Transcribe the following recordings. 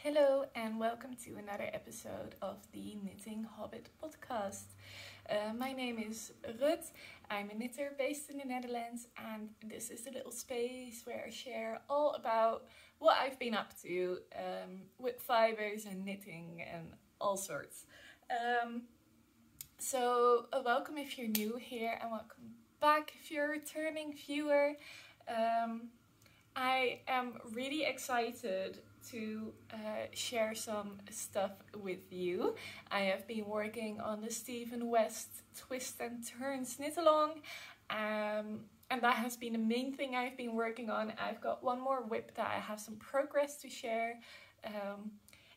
Hello and welcome to another episode of the Knitting Hobbit Podcast. My name is Rut. I'm a knitter based in the Netherlands, and this is a little space where I share all about what I've been up to with fibers and knitting and all sorts. So welcome if you're new here, and welcome back if you're a returning viewer. I am really excited to share some stuff with you. I have been working on the Stephen West Twist and Turns knit along, and that has been the main thing I've been working on. I've got one more whip that I have some progress to share,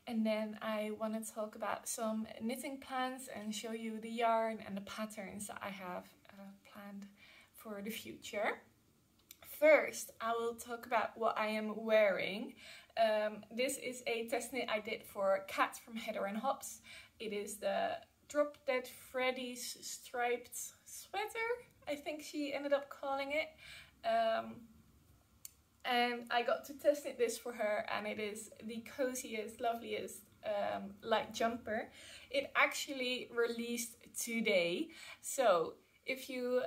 and then I want to talk about some knitting plans and show you the yarn and the patterns that I have planned for the future. First, I will talk about what I am wearing. This is a test knit I did for Katt from Heather&Hops. It is the Drop Dead Freddy's striped sweater, I think she ended up calling it. And I got to test knit this for her, and it is the coziest, loveliest light jumper. It actually released today, so if you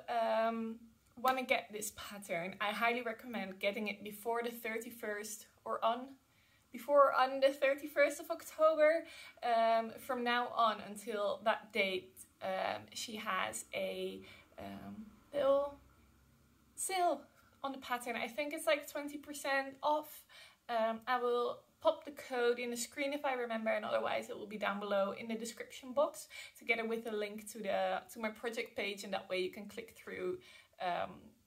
want to get this pattern, I highly recommend getting it before the 31st or on the 31st of October. From now on until that date, she has a little sale on the pattern. I think it's like 20% off. I will pop the code in the screen if I remember, and otherwise it will be down below in the description box, together with a link to my project page, and that way you can click through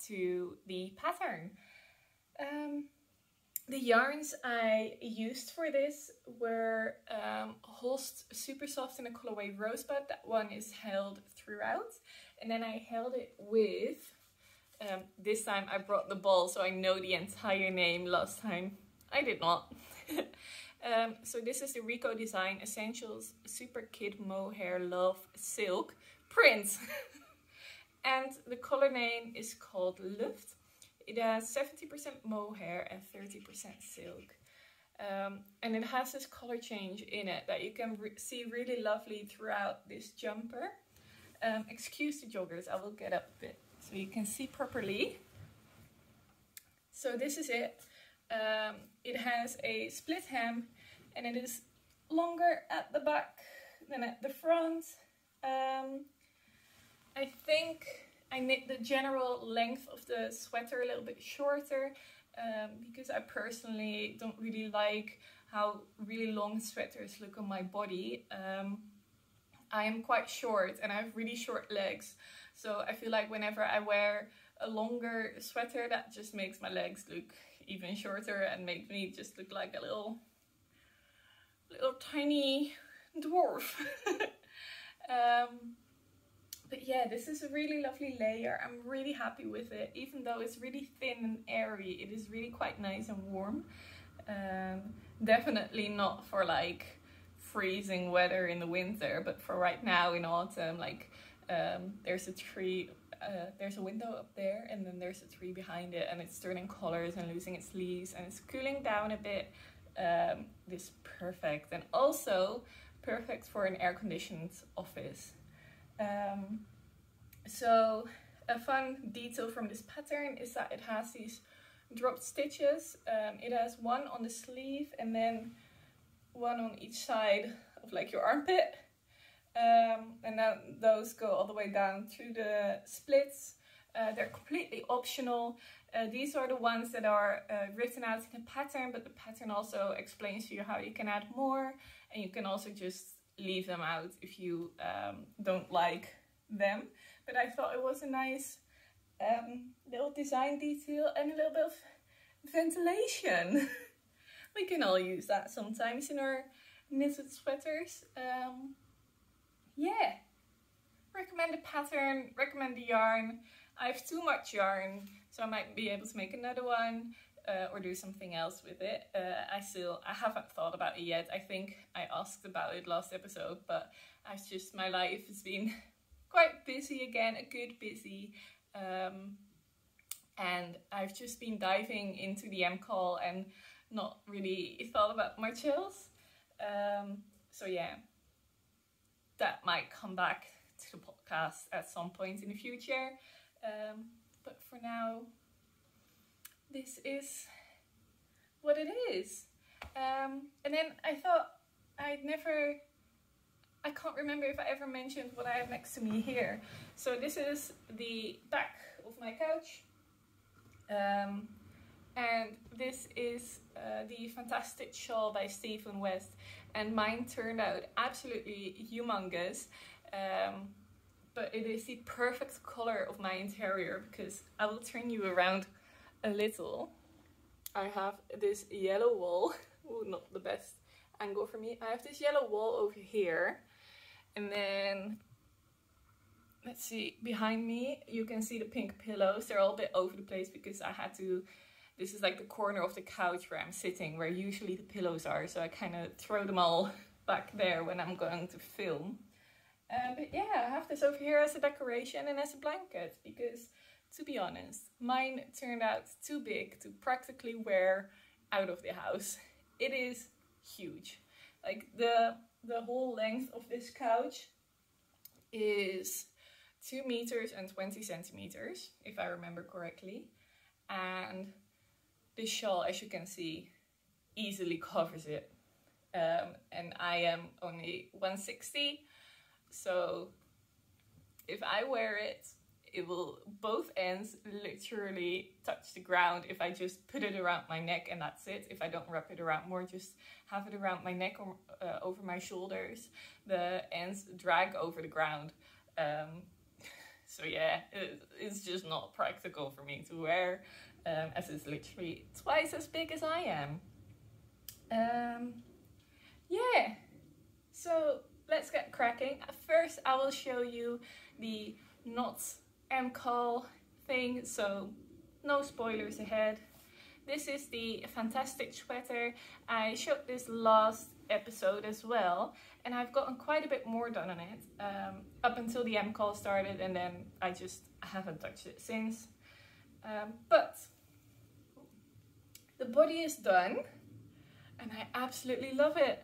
to the pattern. The yarns I used for this were Holst Super Soft in the colorway Rosebud. That one is held throughout, and then I held it with this time I brought the ball, so I know the entire name. Last time I did not. So this is the Rico Design Essentials Super Kid Mohair Love Silk print. And the color name is called Luft. It has 70% mohair and 30% silk. And it has this color change in it that you can see really lovely throughout this jumper. Excuse the joggers, I will get up a bit so you can see properly. So this is it. It has a split hem, and it is longer at the back than at the front. I think I knit the general length of the sweater a little bit shorter, because I personally don't really like how really long sweaters look on my body. I am quite short and I have really short legs, so I feel like whenever I wear a longer sweater, that just makes my legs look even shorter and makes me just look like a little tiny dwarf. But yeah, this is a really lovely layer. I'm really happy with it. Even though it's really thin and airy, it is really quite nice and warm. Definitely not for like freezing weather in the winter, but for right now in autumn, like there's a tree, there's a window up there, and then there's a tree behind it, and it's turning colors and losing its leaves, and it's cooling down a bit. This is perfect, and also perfect for an air-conditioned office. So a fun detail from this pattern is that it has these dropped stitches. It has one on the sleeve and then one on each side of like your armpit. And then those go all the way down to the splits. They're completely optional. These are the ones that are written out in the pattern, but the pattern also explains to you how you can add more, and you can also just leave them out if you don't like them. But I thought it was a nice little design detail and a little bit of ventilation. We can all use that sometimes in our knitted sweaters. Yeah, recommend the pattern, recommend the yarn. I have too much yarn, so I might be able to make another one or do something else with it. I haven't thought about it yet. I think I asked about it last episode, but my life has been quite busy again, a good busy. And I've just been diving into the MKAL and not really thought about much else. So yeah, that might come back to the podcast at some point in the future. But for now, this is what it is. And then I thought I can't remember if I ever mentioned what I have next to me here. So this is the back of my couch. And this is the Fantastic Shawl by Stephen West. And mine turned out absolutely humongous. But it is the perfect color of my interior, because I will turn you around a little. I have this yellow wall. Ooh, not the best angle for me. I have this yellow wall over here. And then, let's see, behind me, you can see the pink pillows. They're all a bit over the place because I had to, this is like the corner of the couch where I'm sitting, where usually the pillows are. So I kind of throw them all back there when I'm going to film. But yeah, I have this over here as a decoration and as a blanket because, to be honest, mine turned out too big to practically wear out of the house. It is huge. Like the whole length of this couch is 2 meters and 20 centimeters, if I remember correctly. And this shawl, as you can see, easily covers it. And I am only 160. So if I wear it, it will, both ends literally touch the ground if I just put it around my neck and that's it. If I don't wrap it around more, just have it around my neck or over my shoulders, the ends drag over the ground. So yeah, it's just not practical for me to wear, as it's literally twice as big as I am. Yeah, so let's get cracking. First, I will show you the not MKAL thing, so no spoilers ahead. This is the Fantastic Sweater. I showed this last episode as well, and I've gotten quite a bit more done on it up until the MKAL started, and then I just haven't touched it since. But the body is done, and I absolutely love it.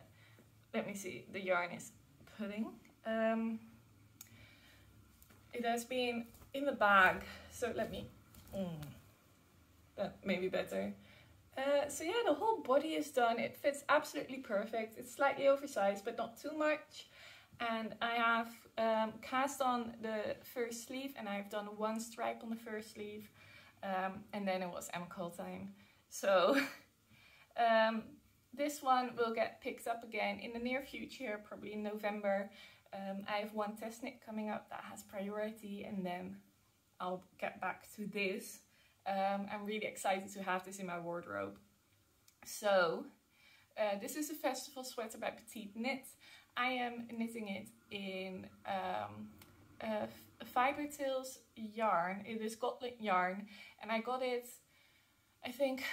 Let me see, the yarn is pulling. It has been in the bag, so let me, that may be better. So yeah, the whole body is done. It fits absolutely perfect. It's slightly oversized, but not too much. And I have cast on the first sleeve, and I've done 1 stripe on the first sleeve, and then it was MKAL time. So this one will get picked up again in the near future, probably in November. I have 1 test knit coming up that has priority, and then I'll get back to this. I'm really excited to have this in my wardrobe. So this is a festival sweater by Petiteknit. I am knitting it in a Fiber Tales yarn. It is Gotland yarn, and I got it, I think,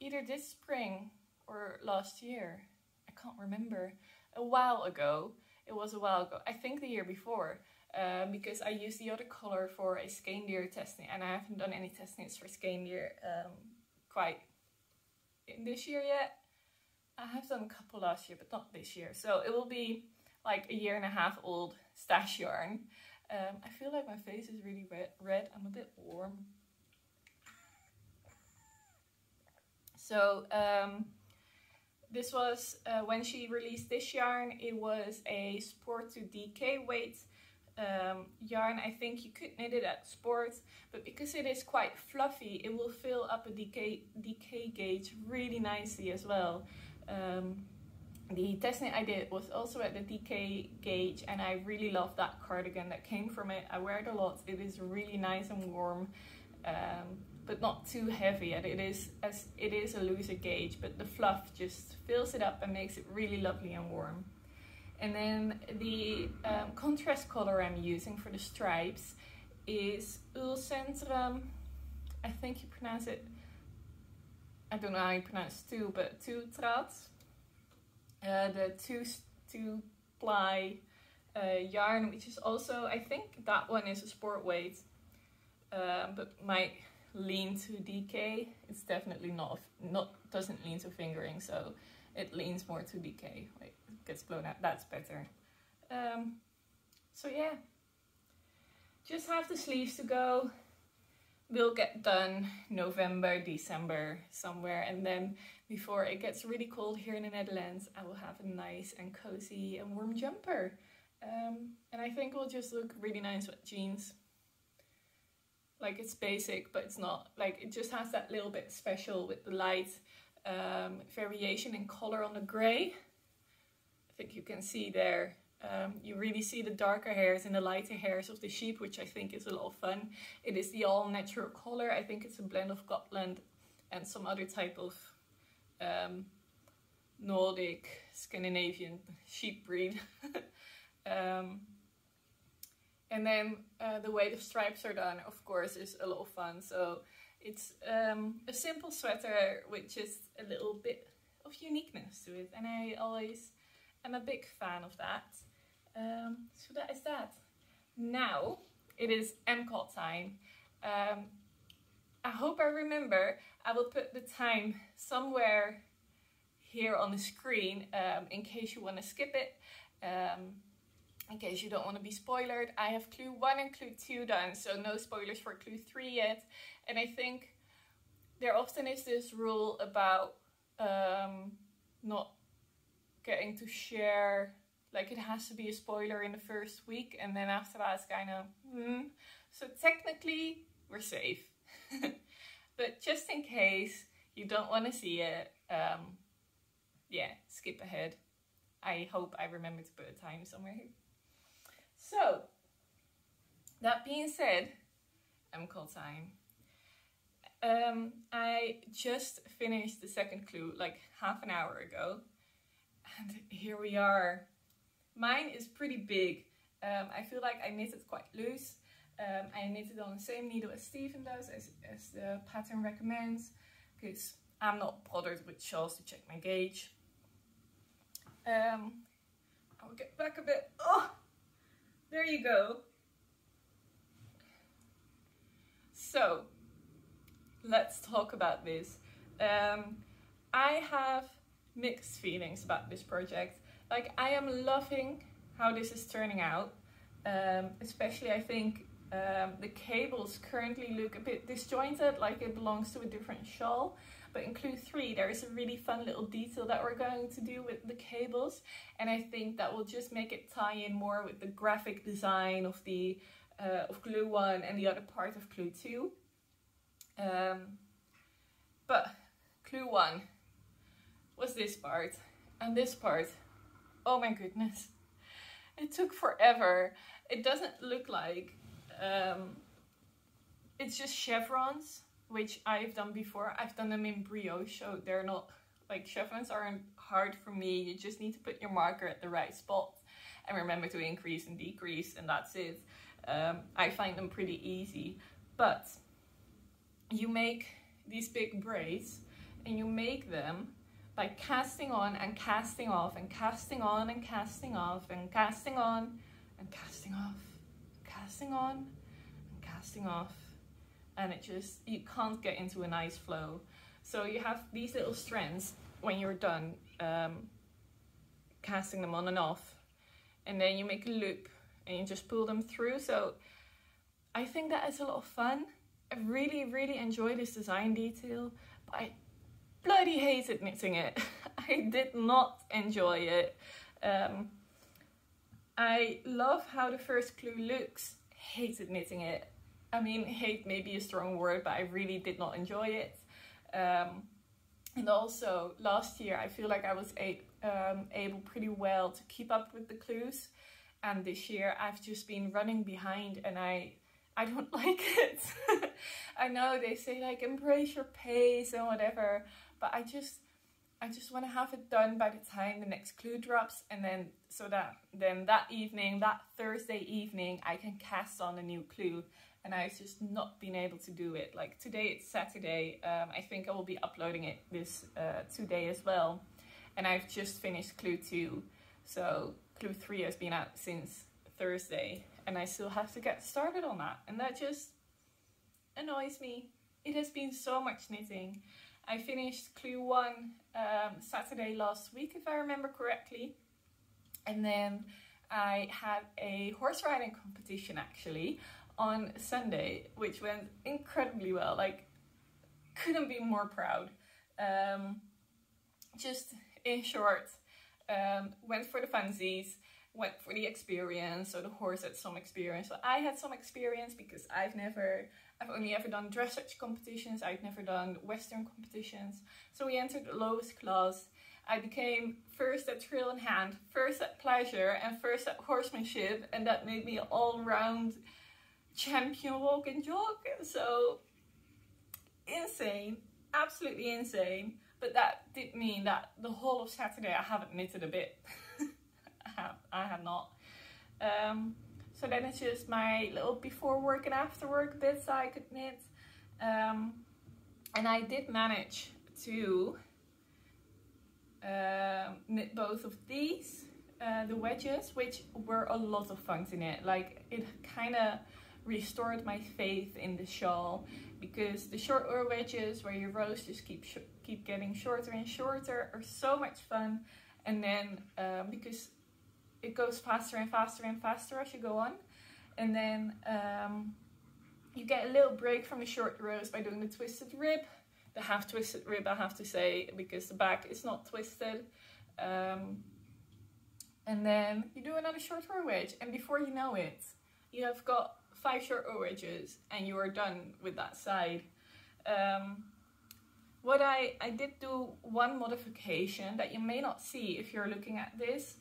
either this spring or last year. I can't remember. A while ago. It was a while ago. I think the year before. Because I used the other color for a Skein test knit, and I haven't done any test knits for Skein quite in this year yet. I have done a couple last year, but not this year. So it will be like a 1.5 year old stash yarn. I feel like my face is really red. I'm a bit warm. So this was, when she released this yarn, it was a Sport to DK weight yarn. I think you could knit it at Sport, but because it is quite fluffy, it will fill up a DK gauge really nicely as well. The test knit I did was also at the DK gauge, and I really love that cardigan that came from it. I wear it a lot. It is really nice and warm. But not too heavy. It is a looser gauge, but the fluff just fills it up and makes it really lovely and warm. And then the contrast color I'm using for the stripes is Ulcentrum. I think you pronounce it, I don't know how you pronounce two, but two trats. The two ply yarn, which is also, I think that one is a sport weight, but might lean to DK. It's definitely not doesn't lean to fingering, so it leans more to DK. Wait, it gets blown out. That's better. So yeah, just have the sleeves to go. Will get done November, December somewhere, and then before it gets really cold here in the Netherlands, I will have a nice and cozy and warm jumper. And I think it will just look really nice with jeans. Like, it's basic, but it's not, like, it just has that little bit special with the light variation in color on the grey. I think you can see there. You really see the darker hairs and the lighter hairs of the sheep, which I think is a lot of fun. It is the all natural color. I think it's a blend of Gotland and some other type of Nordic, Scandinavian sheep breed. And then the way the stripes are done, of course, is a lot of fun. So it's a simple sweater with just a little bit of uniqueness to it. And I always am a big fan of that. So that is that. Now it is MKAL time. I hope I remember. I will put the time somewhere here on the screen in case you want to skip it. In case you don't want to be spoiled. I have clue 1 and clue 2 done, so no spoilers for clue 3 yet. And I think there often is this rule about not getting to share, like it has to be a spoiler in the first week, and then after that it's kind of So technically we're safe. But just in case you don't want to see it, yeah, skip ahead. I hope I remember to put a time somewhere here. So, that being said, MKAL time. I just finished the second clue like half an hour ago. And here we are. Mine is pretty big. I feel like I knitted quite loose. I knitted on the same needle as Stephen does, as the pattern recommends. Because I'm not bothered with shawls to check my gauge. I'll get back a bit. Oh! There you go. So, let's talk about this. I have mixed feelings about this project. Like, I am loving how this is turning out. Especially, I think the cables currently look a bit disjointed, like it belongs to a different shawl. But in clue 3, there is a really fun little detail that we're going to do with the cables. And I think that will just make it tie in more with the graphic design of the of clue 1 and the other part of clue 2. But clue 1 was this part. And this part, oh my goodness. It took forever. It doesn't look like... it's just chevrons, which I've done before. I've done them in brioche, so they're not, like, chevrons aren't hard for me. You just need to put your marker at the right spot and remember to increase and decrease, and that's it. I find them pretty easy, but you make these big braids and you make them by casting on and casting off and casting on and casting off and casting on and casting off, casting on and casting off. And it just, you can't get into a nice flow. So you have these little strands when you're done casting them on and off. And then you make a loop and you just pull them through. So I think that is a lot of fun. I really, really enjoy this design detail. But I bloody hated knitting it. I did not enjoy it. I love how the first clue looks. Hated knitting it. I mean, hate may be a strong word, but I really did not enjoy it. And also, last year, I feel like I was able pretty well to keep up with the clues. And this year, I've just been running behind, and I don't like it. I know they say, like, embrace your pace and whatever, but I just want to have it done by the time the next clue drops, and then so that then that evening, that Thursday evening, I can cast on a new clue. And I've just not been able to do it. Like, today it's Saturday. I think I will be uploading it this today as well. And I've just finished clue 2. So clue 3 has been out since Thursday. And I still have to get started on that. And that just annoys me. It has been so much knitting. I finished clue 1 Saturday last week, if I remember correctly. And then I had a horse riding competition actually on Sunday, which went incredibly well. Like, couldn't be more proud. Just in short, went for the funsies, went for the experience. So the horse had some experience. So I had some experience because I've only ever done dressage competitions. I've never done Western competitions. So we entered the lowest class. I became first at trail in hand, first at pleasure, and first at horsemanship. And that made me an all-round champion walk and jog. So insane, absolutely insane. But that did mean that the whole of Saturday I haven't knitted a bit. I have not. So then it's just my little before work and after work bits I could knit. And I did manage to knit both of these, the wedges, which were a lot of fun to knit. Like, it kind of restored my faith in the shawl, because the short oar wedges where your rows just keep getting shorter and shorter are so much fun. And then because it goes faster and faster and faster as you go on, and then you get a little break from the short rows by doing the twisted rib, the half twisted rib, I have to say, because the back is not twisted. And then you do another short oar wedge, and before you know it, you have got 5 short oar wedges and you are done with that side. What I did do one modification that you may not see if you're looking at this,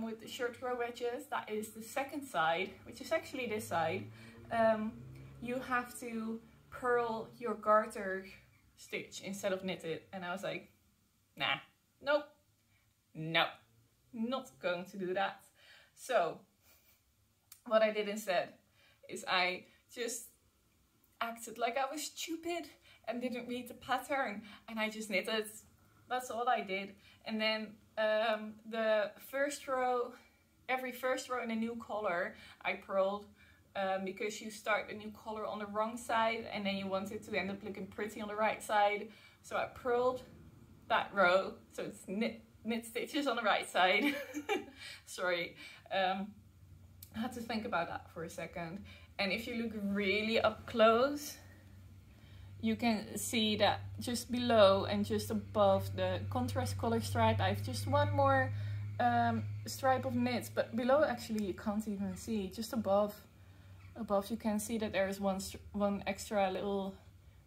with the short oar wedges. That is the second side, which is actually this side. You have to purl your garter stitch instead of knit it, and I was like, nah, nope, no, not going to do that. So what I did instead is I just acted like I was stupid and didn't read the pattern, and I just knitted. That's all I did. And then the first row, every first row in a new color, I purled, because you start a new color on the wrong side and then you want it to end up looking pretty on the right side. So I purled that row, so it's knit stitches on the right side. Sorry, I had to think about that for a second. And if you look really up close, you can see that just below and just above the contrast color stripe, I have just one more stripe of knits, but below actually you can't even see. Just above you can see that there is one extra little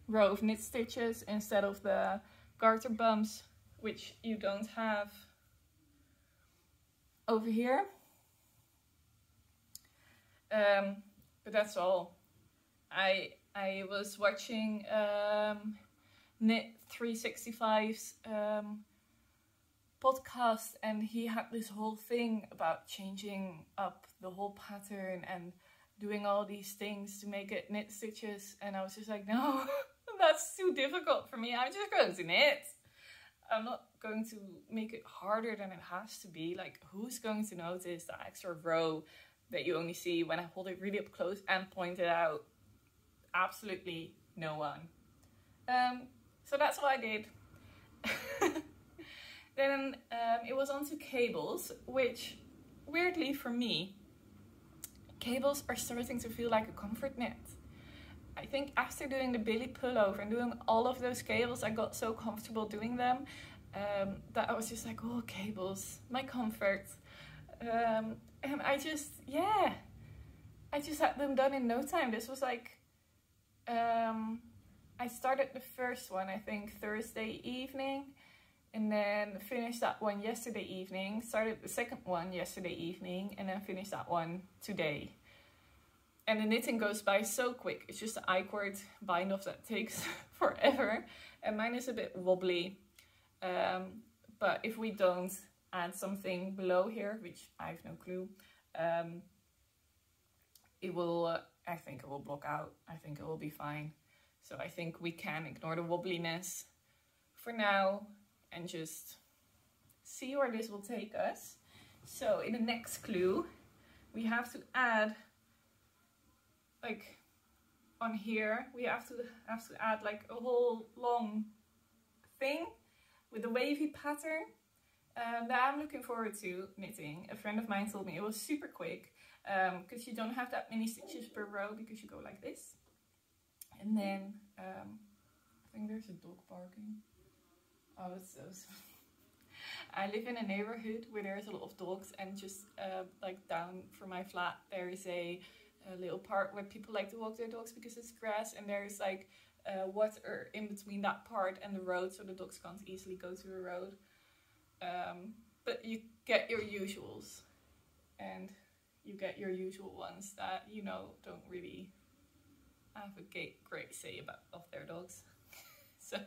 row of knit stitches instead of the garter bumps, which you don't have over here. But that's all. I was watching Knit 365's podcast, and he had this whole thing about changing up the whole pattern and doing all these things to make it knit stitches, and I was just like, no, that's too difficult for me. I'm just going to knit. I'm not going to make it harder than it has to be. Like, who's going to notice the extra row that you only see when I hold it really up close and point it out? Absolutely no one. So that's what I did. Then it was on to cables, which weirdly for me, cables are starting to feel like a comfort knit. I think after doing the Billy pullover and doing all of those cables, I got so comfortable doing them that I was just like, oh, cables, my comfort. And I just had them done in no time. This was like, I started the first one, I think, Thursday evening, and then finished that one yesterday evening, started the second one yesterday evening, and then finished that one today. And the knitting goes by so quick. It's just the I-cord bind off that takes forever, and mine is a bit wobbly. But if we don't add something below here, which I have no clue, it will, I think it will block out. I think it will be fine. So I think we can ignore the wobbliness for now and just see where this will take us. So in the next clue, we have to add, like on here, we have to add like a whole long thing with a wavy pattern that I'm looking forward to knitting. A friend of mine told me it was super quick because you don't have that many stitches per row because you go like this. And then I think there's a dog barking. Oh, it's so I live in a neighborhood where there's a lot of dogs, and just like down from my flat there is a little part where people like to walk their dogs because it's grass, and there's like water in between that part and the road, so the dogs can't easily go to the road. But you get your usuals, and you get your usual ones that, you know, don't really have a great say of their dogs. So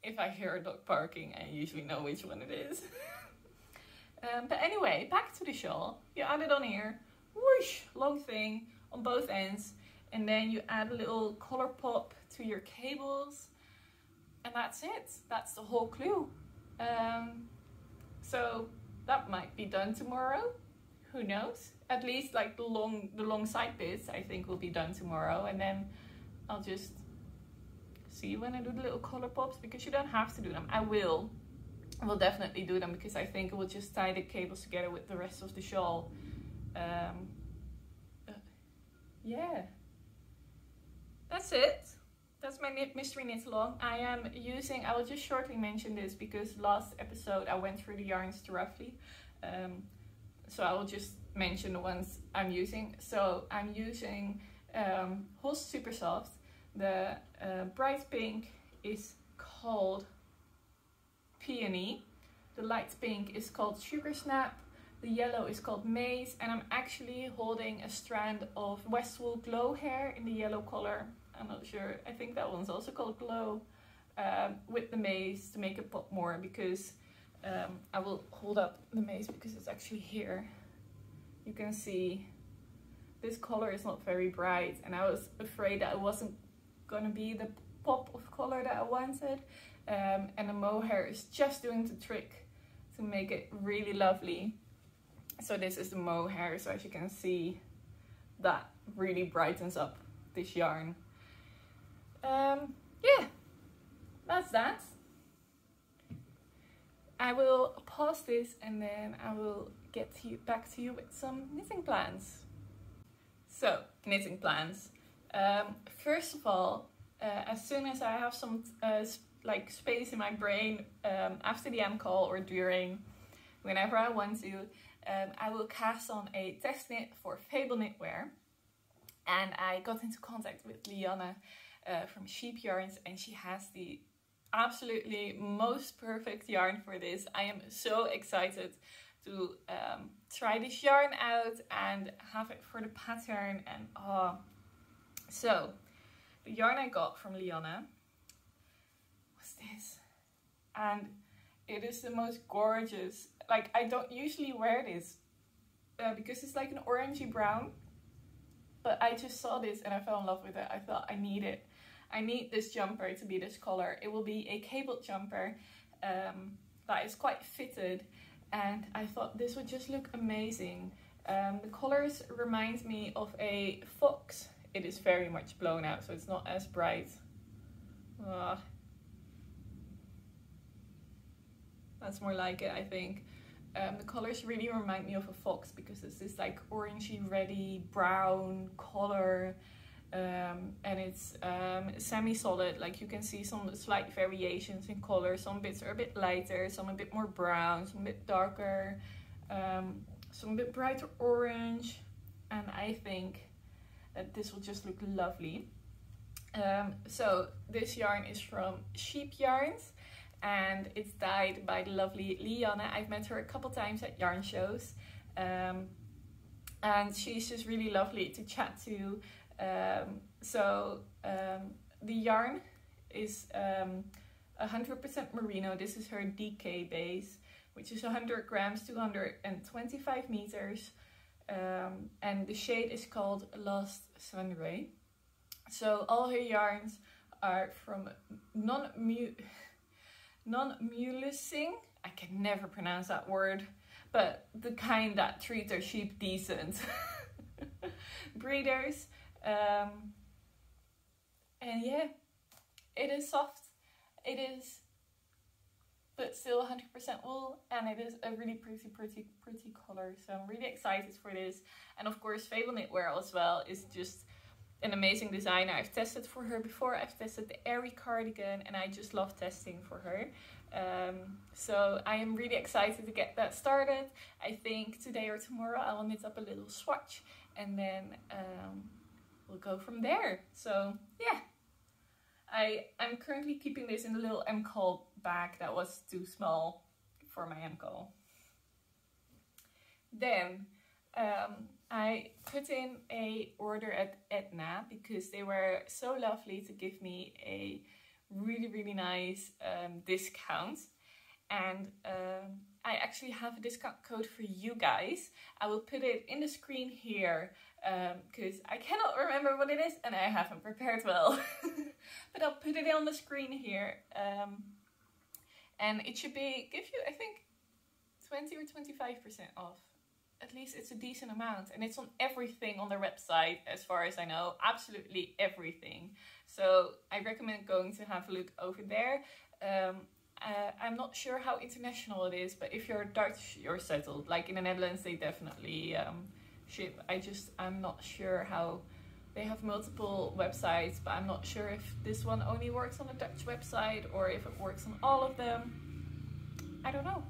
if I hear a dog barking, I usually know which one it is. But anyway, back to the shawl. You add it on here, whoosh, long thing on both ends, and then you add a little color pop to your cables, and that's it. That's the whole clue. So that might be done tomorrow. Who knows? At least like the long side bits I think will be done tomorrow, and then I'll just see when I do the little color pops, because you don't have to do them. I will definitely do them, because I think it will just tie the cables together with the rest of the shawl. Yeah, that's it. That's my mystery knit along. I will just shortly mention this because last episode I went through the yarns too roughly. So I will just mention the ones I'm using. So I'm using Host Super Soft. The bright pink is called Peony. The light pink is called Sugar Snap. The yellow is called Maze. And I'm actually holding a strand of Westwool Glow hair in the yellow color. I'm not sure. I think that one's also called Glow. With the Maze to make it pop more, because I will hold up the Maze because it's actually here. You can see this color is not very bright, and I was afraid that it wasn't gonna be the pop of color that I wanted. And the mohair is just doing the trick to make it really lovely. So this is the mohair, so as you can see, that really brightens up this yarn. Yeah, that's that. I will pause this and then I will get back to you with some knitting plans. So, knitting plans. First of all, as soon as I have some space in my brain, after the MKAL or during, whenever I want to, I will cast on a test knit for Fable Knitwear. And I got into contact with Lianne from Sheep Yarns, and she has the absolutely most perfect yarn for this. I am so excited to try this yarn out and have it for the pattern. And so the yarn I got from Lianne was this, and it is the most gorgeous. Like, I don't usually wear this because it's like an orangey brown, but I just saw this and I fell in love with it. I thought, I need it. I need this jumper to be this color. It will be a cabled jumper that is quite fitted, and I thought this would just look amazing. The colors remind me of a fox. It is very much blown out, so it's not as bright. That's more like it, I think. The colors really remind me of a fox because it's this like orangey reddy brown color, and it's semi-solid. Like, you can see some slight variations in color. Some bits are a bit lighter, some a bit more brown, some a bit darker, some a bit brighter orange, and I think that this will just look lovely. So this yarn is from Sheep Yarns, and it's dyed by the lovely Lianne. I've met her a couple times at yarn shows, and she's just really lovely to chat to. The yarn is 100% merino. This is her DK base, which is 100 grams, 225 meters, and the shade is called Last Sunray. So all her yarns are from non-mulusing, I can never pronounce that word, but the kind that treat their sheep decent breeders. And yeah, it is soft. It is, but still 100% wool, and it is a really pretty color. So I'm really excited for this. And of course, Fable Knitwear as well is just an amazing designer. I've tested for her before. I've tested the Airy cardigan, and I just love testing for her. So I am really excited to get that started. I think today or tomorrow I will knit up a little swatch, and then we'll go from there. So yeah, I'm currently keeping this in a little MKAL bag that was too small for my MKAL. Then I put in a order at Etna because they were so lovely to give me a really nice discount, and I actually have a discount code for you guys. I will put it in the screen here because I cannot remember what it is and I haven't prepared well. But I'll put it on the screen here, and it should give you, I think, 20 or 25% off. At least it's a decent amount, and it's on everything on their website as far as I know, absolutely everything. So I recommend going to have a look over there. I'm not sure how international it is, but if you're Dutch, you're settled. Like in the Netherlands, they definitely ship. I'm not sure how. They have multiple websites, but I'm not sure if this one only works on the Dutch website or if it works on all of them. I don't know.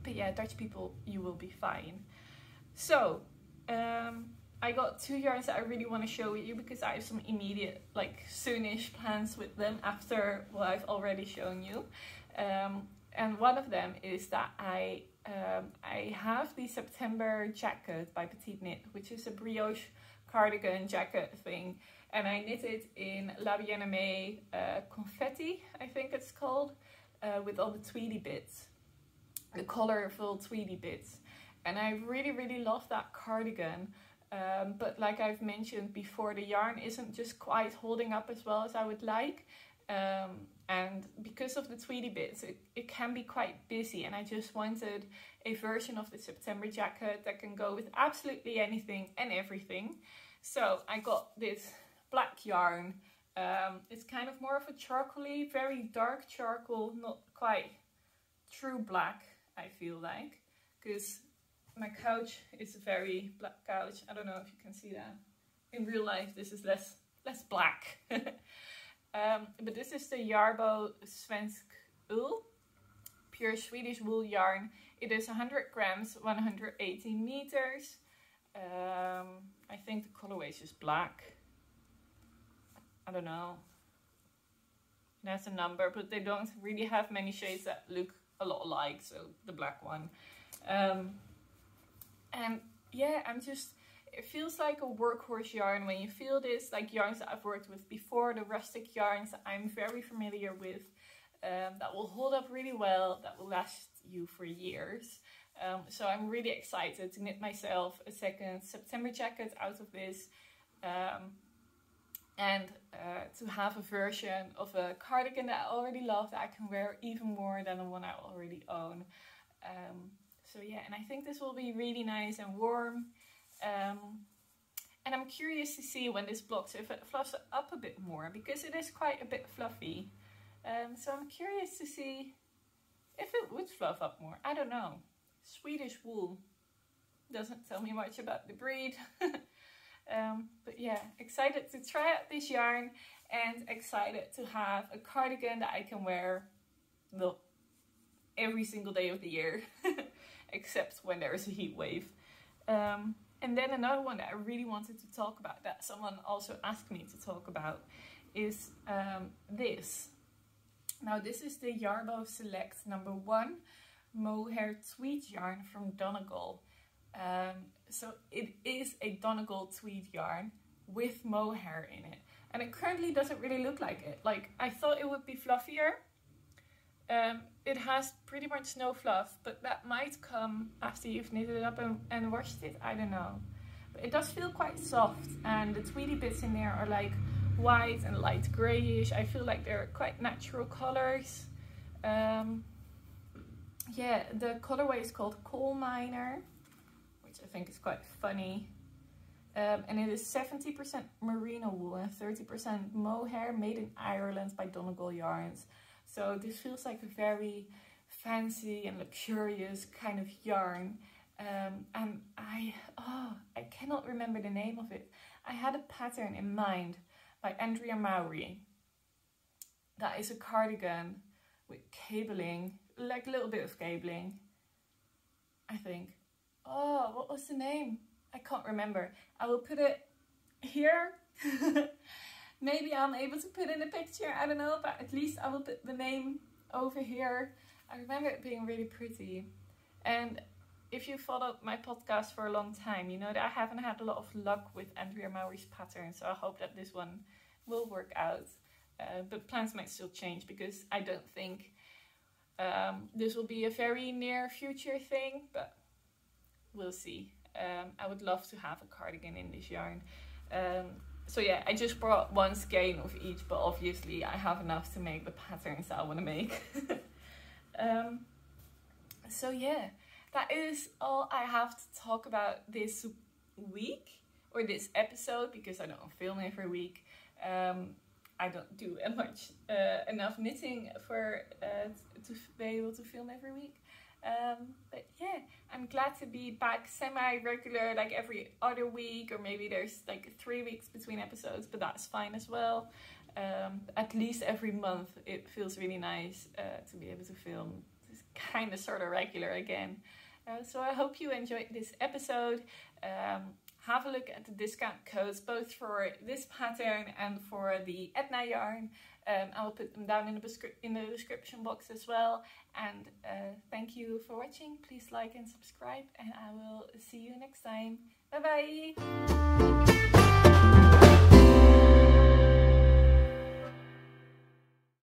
But yeah, Dutch people, you will be fine. So, I got 2 yarns that I really want to show you because I have some immediate, like, soonish plans with them after what I've already shown you. And one of them is that I have the September jacket by Petiteknit, which is a brioche cardigan jacket thing. And I knit it in La Bien-Aimée confetti, I think it's called, with all the tweedy bits. The colorful tweedy bits, and I really love that cardigan, but like I've mentioned before, the yarn isn't just quite holding up as well as I would like, and because of the tweedy bits it can be quite busy, and I just wanted a version of the September jacket that can go with absolutely anything and everything. So I got this black yarn. It's kind of more of a charcoaly, very dark charcoal, not quite true black, I feel like, because my couch is a very black couch. I don't know if you can see that. In real life, this is less black. But this is the Jarbo Svensk Ull, pure Swedish wool yarn. It is 100 grams, 118 meters. I think the colorway is just black. I don't know. That's a number, but they don't really have many shades that look a lot alike, so the black one. And yeah, it feels like a workhorse yarn when you feel this, like yarns that I've worked with before, the rustic yarns that I'm very familiar with, that will hold up really well, that will last you for years. So I'm really excited to knit myself a second September jacket out of this, and to have a version of a cardigan that I already love, that I can wear even more than the one I already own. So yeah, and I think this will be really nice and warm. And I'm curious to see when this blocks, if it fluffs up a bit more, because it is quite a bit fluffy. So I'm curious to see if it would fluff up more. I don't know. Swedish wool doesn't tell me much about the breed. But yeah, excited to try out this yarn, and excited to have a cardigan that I can wear, well, every single day of the year, except when there is a heat wave. And then another one that I really wanted to talk about, that someone also asked me to talk about, is this. Now this is the Jarbo Select #1 mohair tweed yarn from Donegal. So it is a Donegal tweed yarn with mohair in it, and it currently doesn't really look like it. Like, I thought it would be fluffier. It has pretty much no fluff, but that might come after you've knitted it up and washed it. I don't know, but it does feel quite soft, and the tweedy bits in there are like white and light grayish. I feel like they're quite natural colors. Yeah, the colorway is called Coal Miner, which I think is quite funny. And it is 70% merino wool and 30% mohair, made in Ireland by Donegal Yarns. So this feels like a very fancy and luxurious kind of yarn. And I cannot remember the name of it. I had a pattern in mind by Andrea Mowry. That is a cardigan with cabling, like a little bit of cabling, I think. Oh, what was the name? I can't remember. I will put it here. Maybe I'm able to put in a picture, I don't know, but at least I will put the name over here. I remember it being really pretty. And if you followed my podcast for a long time, you know that I haven't had a lot of luck with Andrea Mowry's pattern, so I hope that this one will work out. But plans might still change, because I don't think this will be a very near future thing, but we'll see. I would love to have a cardigan in this yarn. So yeah, I just brought one skein of each, but obviously I have enough to make the patterns I want to make. So yeah, that is all I have to talk about this week, or this episode, because I don't film every week. I don't do enough knitting for to be able to film every week. But yeah, I'm glad to be back semi-regular, like every other week, or maybe there's like 3 weeks between episodes, but that's fine as well. At least every month, it feels really nice to be able to film this kind of sort of regular again. So I hope you enjoyed this episode. Have a look at the discount codes, both for this pattern and for the Etna yarn. I will put them down in the description box as well. And thank you for watching. Please like and subscribe, and I will see you next time. Bye bye!